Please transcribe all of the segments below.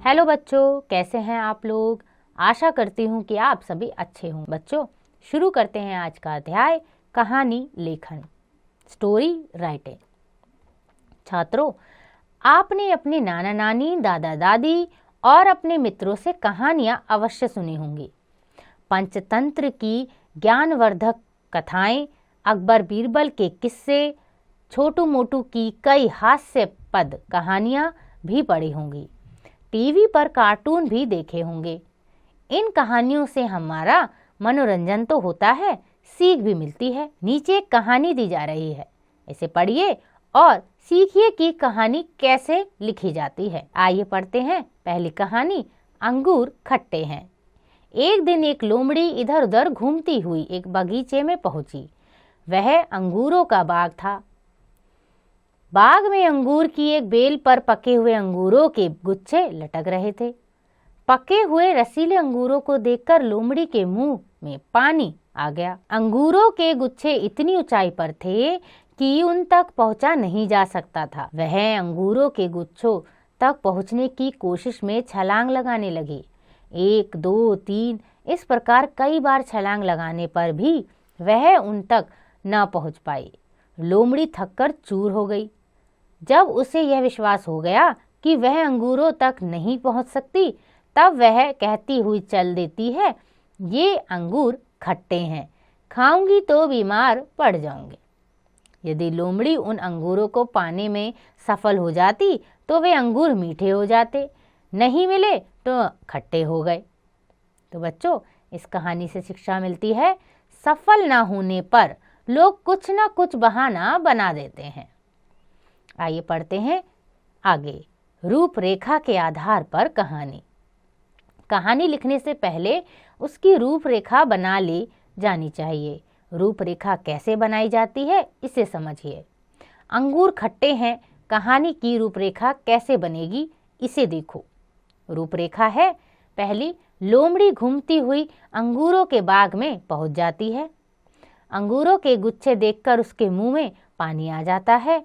Hello बच्चों, कैसे हैं आप लोग। आशा करती हूँ कि आप सभी अच्छे हों। बच्चों, शुरू करते हैं आज का अध्याय कहानी लेखन, स्टोरी राइटिंग। छात्रों, आपने अपने नाना नानी, दादा दादी और अपने मित्रों से कहानियां अवश्य सुनी होंगी। पंचतंत्र की ज्ञानवर्धक कथाएं, अकबर बीरबल के किस्से, छोटू मोटू की कई हास्यपद कहानियां भी पढ़ी होंगी। टीवी पर कार्टून भी देखे होंगे। इन कहानियों से हमारा मनोरंजन तो होता है, सीख भी मिलती है। नीचे एक कहानी दी जा रही है, इसे पढ़िए और सीखिए कि कहानी कैसे लिखी जाती है। आइए पढ़ते हैं पहली कहानी, अंगूर खट्टे हैं। एक दिन एक लोमड़ी इधर उधर घूमती हुई एक बगीचे में पहुंची। वह अंगूरों का बाग था। बाग में अंगूर की एक बेल पर पके हुए अंगूरों के गुच्छे लटक रहे थे। पके हुए रसीले अंगूरों को देखकर लोमड़ी के मुंह में पानी आ गया। अंगूरों के गुच्छे इतनी ऊंचाई पर थे कि उन तक पहुंचा नहीं जा सकता था। वह अंगूरों के गुच्छों तक पहुंचने की कोशिश में छलांग लगाने लगी। 1, 2, 3 इस प्रकार कई बार छलांग लगाने पर भी वह उन तक न पहुंच पाई। लोमड़ी थककर चूर हो गई। जब उसे यह विश्वास हो गया कि वह अंगूरों तक नहीं पहुंच सकती, तब वह कहती हुई चल देती है, ये अंगूर खट्टे हैं, खाऊंगी तो बीमार पड़ जाऊंगी। यदि लोमड़ी उन अंगूरों को पाने में सफल हो जाती तो वे अंगूर मीठे हो जाते, नहीं मिले तो खट्टे हो गए। तो बच्चों, इस कहानी से शिक्षा मिलती है, सफल ना होने पर लोग कुछ ना कुछ बहाना बना देते हैं। आइए पढ़ते हैं आगे, रूपरेखा के आधार पर कहानी। कहानी लिखने से पहले उसकी रूपरेखा बना ली जानी चाहिए। रूपरेखा कैसे बनाई जाती है, इसे समझिए। अंगूर खट्टे हैं, कहानी की रूपरेखा कैसे बनेगी, इसे देखो। रूपरेखा है, पहली, लोमड़ी घूमती हुई अंगूरों के बाग में पहुंच जाती है। अंगूरों के गुच्छे देखकर उसके मुंह में पानी आ जाता है।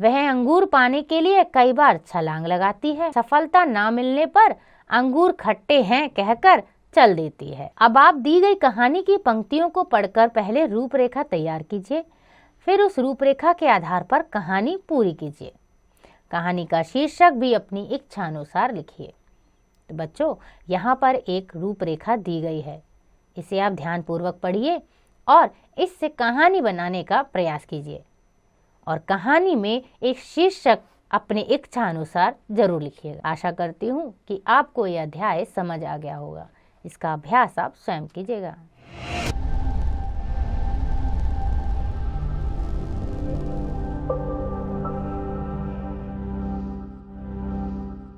वह अंगूर पाने के लिए कई बार छलांग लगाती है। सफलता ना मिलने पर अंगूर खट्टे हैं कहकर चल देती है। अब आप दी गई कहानी की पंक्तियों को पढ़कर पहले रूपरेखा तैयार कीजिए, फिर उस रूपरेखा के आधार पर कहानी पूरी कीजिए। कहानी का शीर्षक भी अपनी इच्छा अनुसार लिखिए। तो बच्चों, यहाँ पर एक रूपरेखा दी गई है, इसे आप ध्यानपूर्वक पढ़िए और इससे कहानी बनाने का प्रयास कीजिए। और कहानी में एक शीर्षक अपने इच्छा अनुसार जरूर लिखिएगा। आशा करती हूँ कि आपको यह अध्याय समझ आ गया होगा। इसका अभ्यास आप स्वयं कीजिएगा।